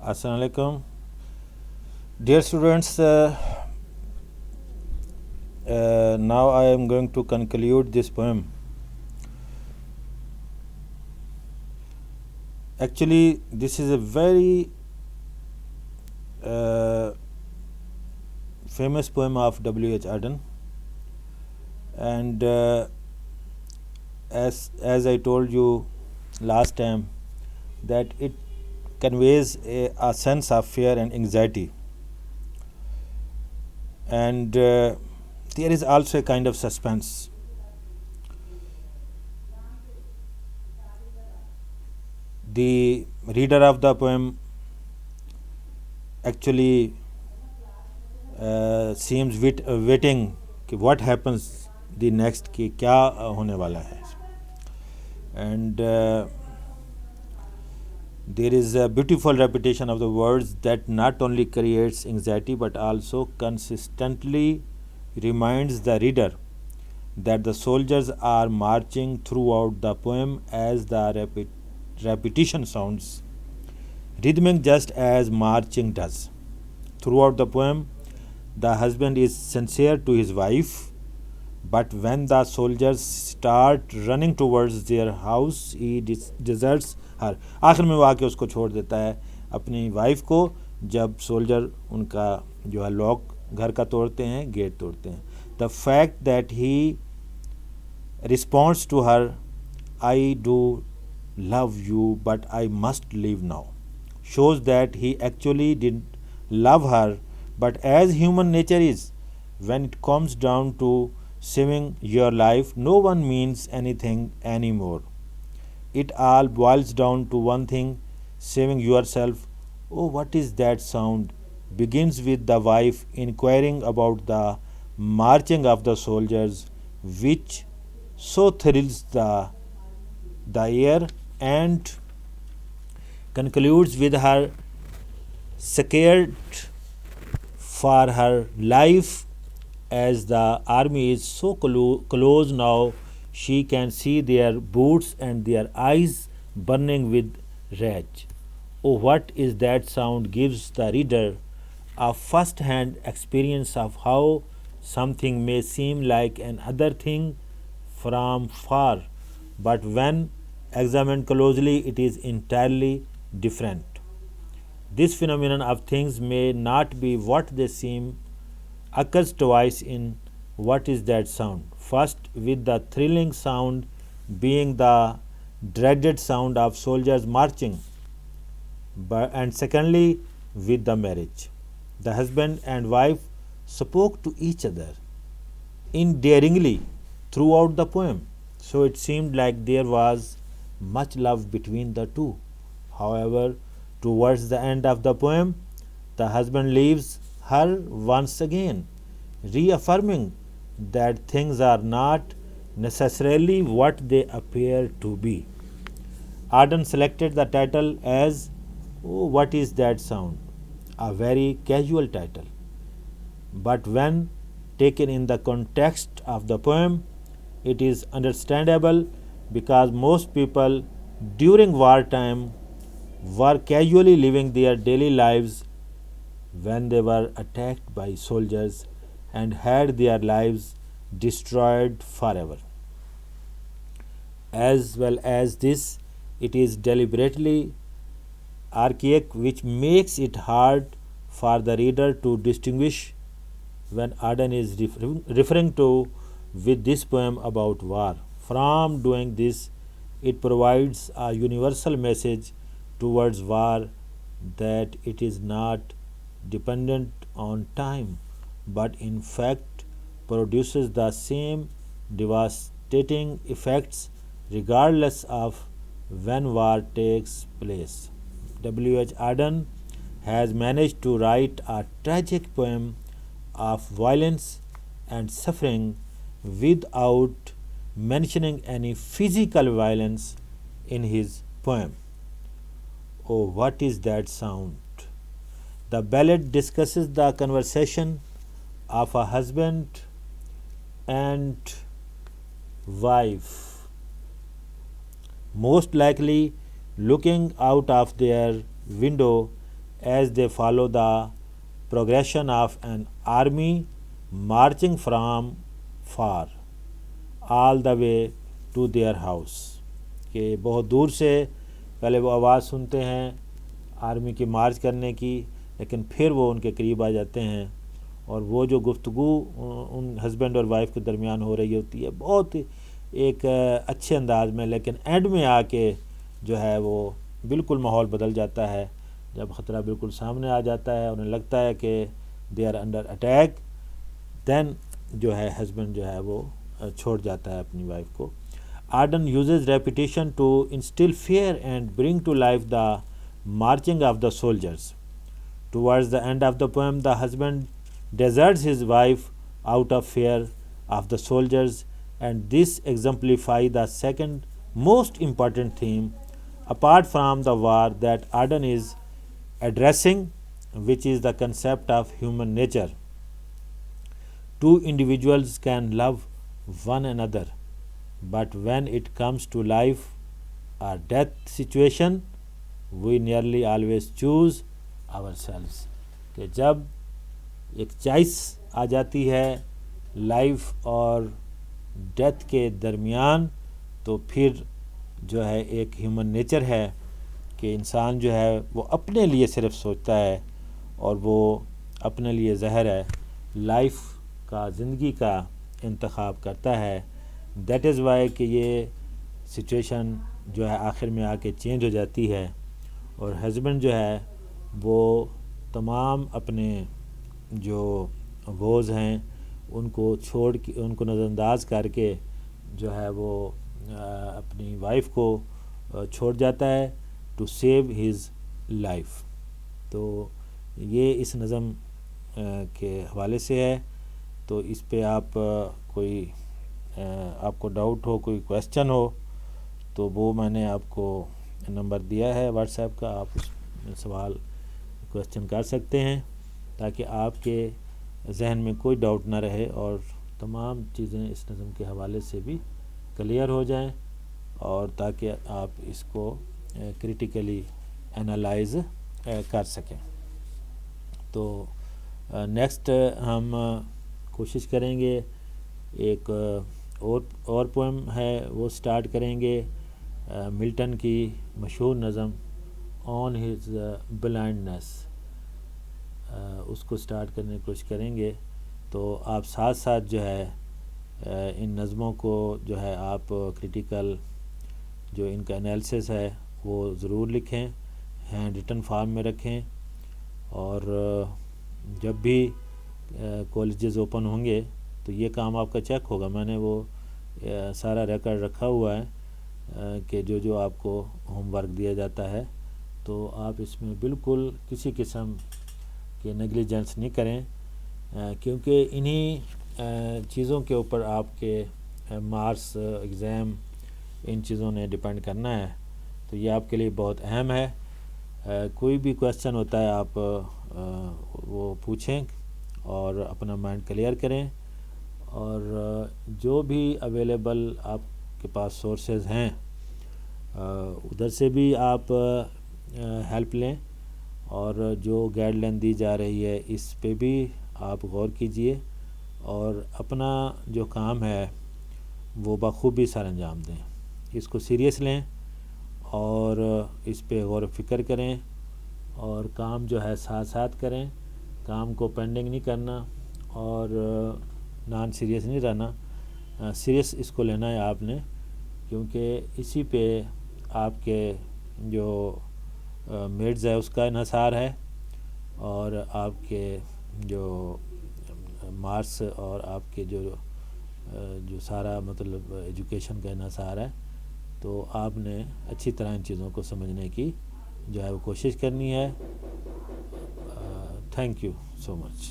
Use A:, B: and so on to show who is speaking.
A: Assalamu alaikum. Dear students, now I am going to conclude this poem. Actually, this is a very famous poem of W.H. Auden, and as I told you last time, that it conveys a sense of fear and anxiety, and there is also a kind of suspense. The reader of the poem actually seems waiting کہ what happens the next کہ کیا ہونے والا ہے. And there is a beautiful repetition of the words that not only creates anxiety but also consistently reminds the reader that the soldiers are marching throughout the poem as the repetition sounds rhythmic just as marching does. Throughout the poem, the husband is sincere to his wife, but when the soldiers start running towards their house, he deserts her. آخر میں وہ آ کے اس کو چھوڑ دیتا ہے اپنی wife کو جب سولجر ان کا جو ہے لاک گھر کا توڑتے ہیں، گیٹ توڑتے ہیں. The fact that he responds to her, I do love you but I must leave now, shows that he actually didn't love her, but as human nature is, when it comes down to saving your life, no one means anything anymore. It all boils down to one thing: saving yourself. Oh, what is that sound? Begins with the wife inquiring about the marching of the soldiers, which so thrills the ear, and concludes with her scared for her life as the army is so close now she can see their boots and their eyes burning with rage. Oh, what is that sound? Gives the reader a first-hand experience of how something may seem like another thing from far, but when examined closely it is entirely different. This phenomenon of things may not be what they seem occurs twice in What Is That Sound? First, with the thrilling sound being the dreaded sound of soldiers marching, and secondly, with the marriage. The husband and wife spoke to each other endearingly throughout the poem, so it seemed like there was much love between the two. However, towards the end of the poem, the husband leaves her once again, reaffirming that things are not necessarily what they appear to be. Auden selected the title as Oh, What Is That Sound? A very casual title, but when taken in the context of the poem, it is understandable because most people during wartime were casually living their daily lives when they were attacked by soldiers and had their lives destroyed forever. As well as this, it is deliberately archaic, which makes it hard for the reader to distinguish when Auden is referring to with this poem about war. From doing this, it provides a universal message towards war that it is not dependent on time, but in fact produces the same devastating effects regardless of when war takes place. W.H. Auden has managed to write a tragic poem of violence and suffering without mentioning any physical violence in his poem. Oh, what is that sound? The ballad discusses the conversation of a husband and wife, most likely looking out of their window as they follow the progression of an army marching from far all the way to their house. کہ بہت دور سے پہلے وہ آواز سنتے ہیں army کی مارچ کرنے کی، لیکن پھر وہ ان کے قریب آ جاتے ہیں، اور وہ جو گفتگو ان ہسبینڈ اور وائف کے درمیان ہو رہی ہوتی ہے بہت ایک اچھے انداز میں، لیکن اینڈ میں آ کے جو ہے وہ بالکل ماحول بدل جاتا ہے. جب خطرہ بالکل سامنے آ جاتا ہے، انہیں لگتا ہے کہ دے آر انڈر اٹیک، دین جو ہے ہسبینڈ جو ہے وہ چھوڑ جاتا ہے اپنی وائف کو. Arden uses repetition to instill fear and bring to life the marching of the soldiers. Towards the end of the poem, the husband deserts his wife out of fear of the soldiers, and this exemplifies the second most important theme apart from the war that Arden is addressing, which is the concept of human nature. Two individuals can love one another, but when it comes to life or death situation, we nearly always choose ourselves. کہ جب ایک choice آ جاتی ہے life اور death کے درمیان، تو پھر جو ہے ایک ہیومن نیچر ہے کہ انسان جو ہے وہ اپنے لیے صرف سوچتا ہے، اور وہ اپنے لیے زہر ہے، لائف کا، زندگی کا انتخاب کرتا ہے. دیٹ از وائی کہ یہ سچویشن جو ہے آخر میں آ کے چینج ہو جاتی ہے، اور ہسبینڈ جو ہے وہ تمام اپنے جو ووز ہیں ان کو چھوڑ کے، ان کو نظر انداز کر کے جو ہے وہ اپنی وائف کو چھوڑ جاتا ہے ٹو سیو ہز لائف. تو یہ اس نظم کے حوالے سے ہے. تو اس پہ آپ کوئی آپ کو ڈاؤٹ ہو، کوئی کویسچن ہو، تو وہ میں نے آپ کو نمبر دیا ہے واٹس ایپ کا، آپ اس میں سوال کویسچن کر سکتے ہیں تاکہ آپ کے ذہن میں کوئی ڈاؤٹ نہ رہے اور تمام چیزیں اس نظم کے حوالے سے بھی کلیئر ہو جائیں، اور تاکہ آپ اس کو کریٹیکلی انالائز کر سکیں. تو نیکسٹ ہم کوشش کریں گے ایک اور پوئم ہے وہ سٹارٹ کریں گے، ملٹن کی مشہور نظم آن ہز بلائنڈنس، اس کو سٹارٹ کرنے کی کوشش کریں گے. تو آپ ساتھ ساتھ جو ہے ان نظموں کو جو ہے آپ کریٹیکل جو ان کا انالیسس ہے وہ ضرور لکھیں، ہینڈ ریٹن فارم میں رکھیں، اور جب بھی کالجز اوپن ہوں گے تو یہ کام آپ کا چیک ہوگا. میں نے وہ سارا ریکارڈ رکھا ہوا ہے کہ جو آپ کو ہوم ورک دیا جاتا ہے، تو آپ اس میں بالکل کسی قسم کے نیگلیجنس نہیں کریں، کیونکہ انہی چیزوں کے اوپر آپ کے مارکس، ایگزام، ان چیزوں نے ڈیپینڈ کرنا ہے. تو یہ آپ کے لیے بہت اہم ہے. کوئی بھی کویسچن ہوتا ہے آپ وہ پوچھیں اور اپنا مائنڈ کلیئر کریں، اور جو بھی اویلیبل آپ کے پاس سورسز ہیں ادھر سے بھی آپ ہیلپ لیں، اور جو گائیڈ لائن دی جا رہی ہے اس پہ بھی آپ غور کیجئے، اور اپنا جو کام ہے وہ بخوبی سر انجام دیں. اس کو سیریس لیں اور اس پہ غور و فکر کریں، اور کام جو ہے ساتھ ساتھ کریں، کام کو پینڈنگ نہیں کرنا اور نان سیریس نہیں رہنا. سیریس اس کو لینا ہے آپ نے، کیونکہ اسی پہ آپ کے جو میڈز ہے اس کا انحصار ہے، اور آپ کے جو مارکس اور آپ کے جو سارا مطلب ایجوکیشن کا انحصار ہے. تو آپ نے اچھی طرح ان چیزوں کو سمجھنے کی جو ہے وہ کوشش کرنی ہے. Thank you so much.